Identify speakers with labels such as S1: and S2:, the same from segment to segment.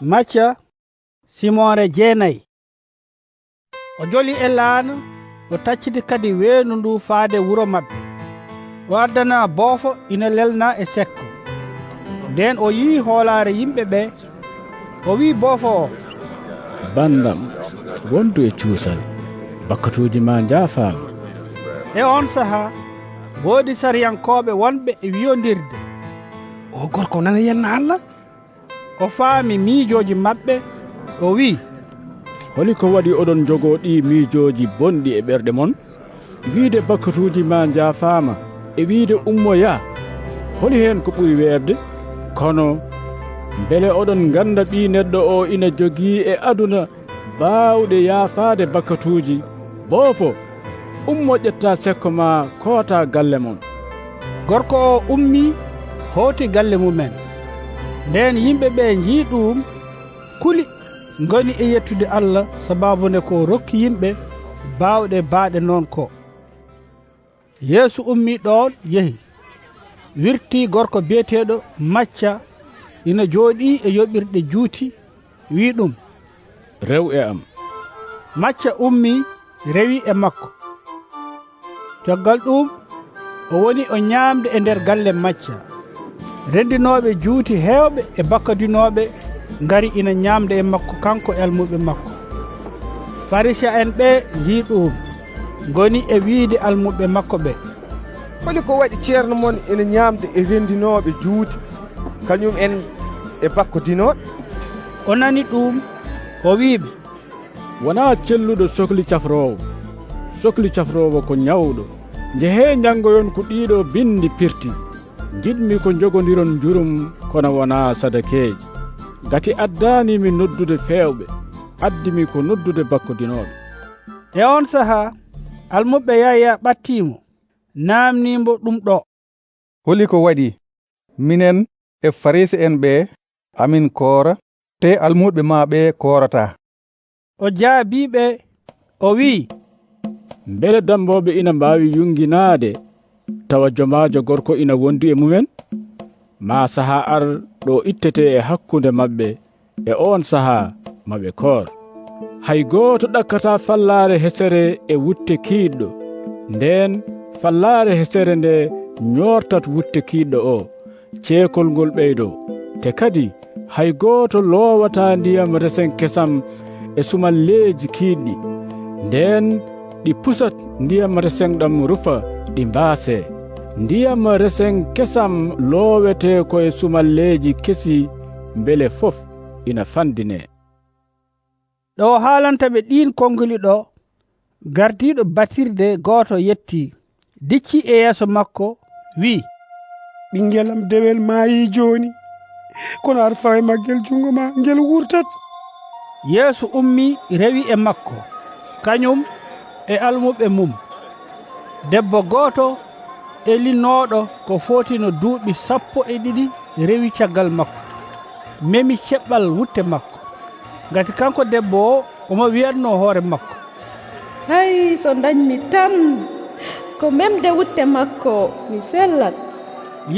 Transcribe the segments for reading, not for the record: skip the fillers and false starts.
S1: Macca Simore jeenayi o joli e laana o tacciti kadi weenu ndu faade wuro mabɓe o addana boofo ina lelna e sekko nden o yii hoolaare yimɓe ɓe o wi boofo o
S2: bandam wondu e cuusal bakkatuuji ma njaafaama
S1: e on sahaa woodi sariyankooɓe wonɓe e wiyondirde
S3: o gorko nana yenna Allah
S1: o faami miijooji maɓɓe o wi
S2: holi ko waɗi oɗon jogoo ɗi miijooji bonɗi e ɓerɗe mon wiide bakkatuuji ma njaafaama e wiide ummoya holi heen ko ɓuri weerde kono mbele oɗon ngannda ɓii neɗɗo o ina jogii e aduna baawɗe yaafaade bakkatuuji boofo ummo ƴetta sekko ma koota galle mon
S1: gorko o ummi howti galle mumen nden yimɓe ɓe njii ɗum kuli ngoni e yettude Allah sababunde ko rokki yimɓe baawɗe baaɗe noon ko Yeesu ummi ɗon yehi wirti gorko biyeteɗo Macca ina jooɗi e yoɓirɗe juuti wi ɗum
S2: rew e am
S1: Macca ummi rewi e makko caggal ɗum o woni o ñaamde e nder galle Macca rendinooɓe juuti heewɓe e bakkadinooɓe ngari ina ñaamde e makko kanko e almuɓe makko Farisa en ɓe njii ɗum ngoni e wiide almuɓe makko ɓe
S3: holi ko waɗi ceerno mon ina ñaamde e rendinooɓe juuti kañum en e bakkodinooɓe
S1: o nani ɗum o wiiɓe
S2: wonaa celluɗo sohli cafroowo ko ñawɗo njehee njanngoyon ko ɗiɗo bindi pirti jiɗmi ko njogodiron jurum kono wonaa sadakeeji gati addaanimi noddude feewɓe addimi ko noddude bakkodinooɓe
S1: e on sahaa almuɓe Yaya ɓattiimo naamnimbo ɗum ɗo
S4: holi ko waɗi minen e Farisi en ɓe amin koora te almuɓe ma ɓe koorata
S1: o jaabiɓe o wi
S2: mbele damboɓe ina mbaawi yunginaade tawa jomaajo gorko ina wondi e mumen ma sahaa ar ɗo ittete e hakkunde maɓɓe e on sahaa maɓe koor hay gooto ɗakkata fallaare hesere e wutte kiiɗɗo nden fallaare hesere nde ñortat wutte kiiɗɗo o ceekol ngol ɓeydo te kadi hay gooto loowata ndiyam resen kesam e sumalleeji kiiɗɗi nden ɗi pusat ndiyam resen ɗam rufa ɗi mbaase ndiyam resen kesam loowete ko e sumalleeji kesi mbele fof ina fandine
S1: ɗo haalanta ɓe ɗin konnguli ɗo gardiɗo batirde gooto yetti dicci e yeeso makko wi
S5: ɓingelam dewel maayi joni kono aɗa fawi maggel jungo ma ngel wurtat
S1: Yeesu ummi rewi e makko kañum e almuɓe mum debbo gooto elinooɗo ko fotino duuɓi 12 rewi caggal makko memi ceɓɓal wutte makko ngati kanko debbo o omo wiyatno hoore makko
S6: hay so dañmi tan ko memde wutte makko mi sellat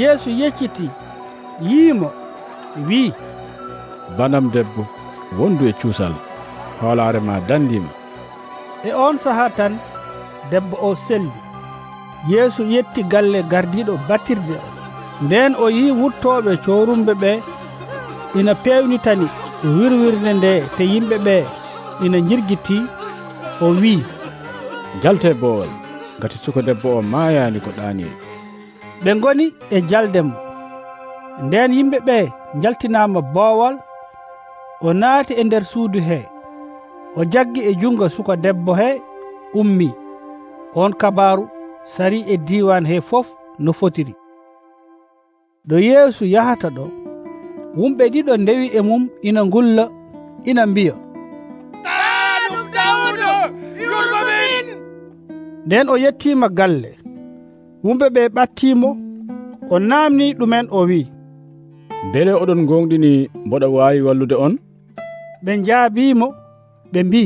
S1: Yeesu yecciti yiimo wi
S2: banam debbo wondu e cuusal hoolaare ma dandima
S1: e on sahaa tan debbo o selli Yeesu yetti galle gardiɗo batirde nden o yi wuttooɓe coorumɓe ɓe ina pewnitani wirwirde nde te yimɓe ɓe ina jirgiti o wi
S2: jalte boowal ngati suko debbo o maayaani ko ɗaaniɗo
S1: ɓe ngoni e jaldemo nden yimɓe ɓe jaltinaama boowal o naati e nder suudu he o jaggi e jungo suka debbo he ummi on kabaru sari e diwan he fof no fotiri ɗo Yeesu yahata ɗo wumɓe ɗiɗo ndewi e mum ina ngulla ina mbiya
S7: ɗum Dawuda yurmo min
S1: nden o yettima galle wumɓe ɓe ɓattimo o namni ɗumen o wi
S2: mbele oɗon gonɗini mboɗo wawi wallude on
S1: ɓe jaabimo ɓe mbi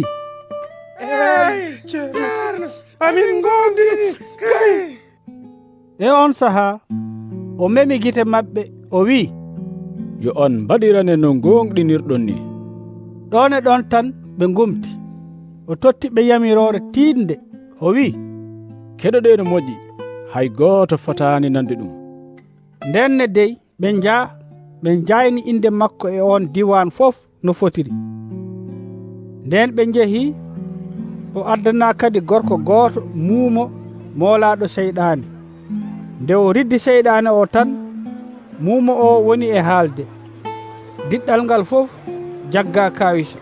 S5: ey ceerno amin gonɗini kay
S1: e on sahaa o memi gite maɓɓe o wi
S2: yo on mbaɗirane no gonɗinirɗon ni
S1: ɗon e ɗon tan ɓe gumti. O totti ɓe yamirore tiinde o wi,
S2: keɗoɗe no moƴƴi, hay gooto fotani nande ɗum.
S1: Nden ne dey ɓe jayni inde makko e on diwan fof no fotiri. Nden ɓe jehi, o addana kadi gorko gooto muumo moolaɗo seyɗane. Nde o riddi seyɗane o tan, muumo o woni e haalde. Diɗɗal ngal fof jagga kawisa,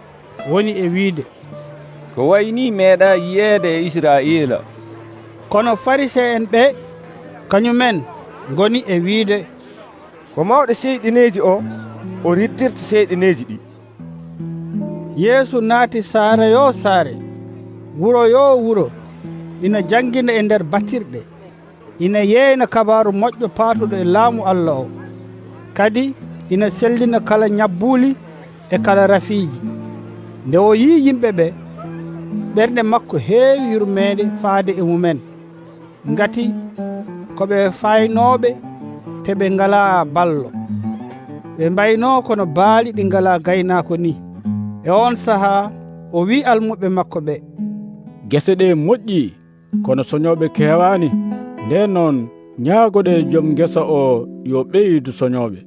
S1: woni e wiide,
S8: ko wayni meeɗa yiyeede e Israila.
S1: Kono Farisee en ɓe kañumen goni e wiide,
S3: ko mawɗo seyɗineji o riddirta seyɗineji ɗi.
S1: Yeesu naati saare yo saare, wuro yo wuro, ina jangina e nder batirɗe, ina yeeyna kabaru moƴƴo paatuɗo e laamu Allah o. Kadi ina sellina kala ñabbuli e kala rafiiji. Nde o yi yimɓe ɓe, ɓernde makko heewi yurmeede faade e mumen, ngati ko ɓe faynooɓe te ɓe ngala ballo. Ɓe mbayno kono baali ɗi ngala gaynaako ni. E on sahaa o wi almuɓe makko ɓe,
S2: gese ɗe moƴƴi, kono soñoɓe keewani. Nden noon ñaagoɗe joom gesa o yo ɓeydu soñoɓe.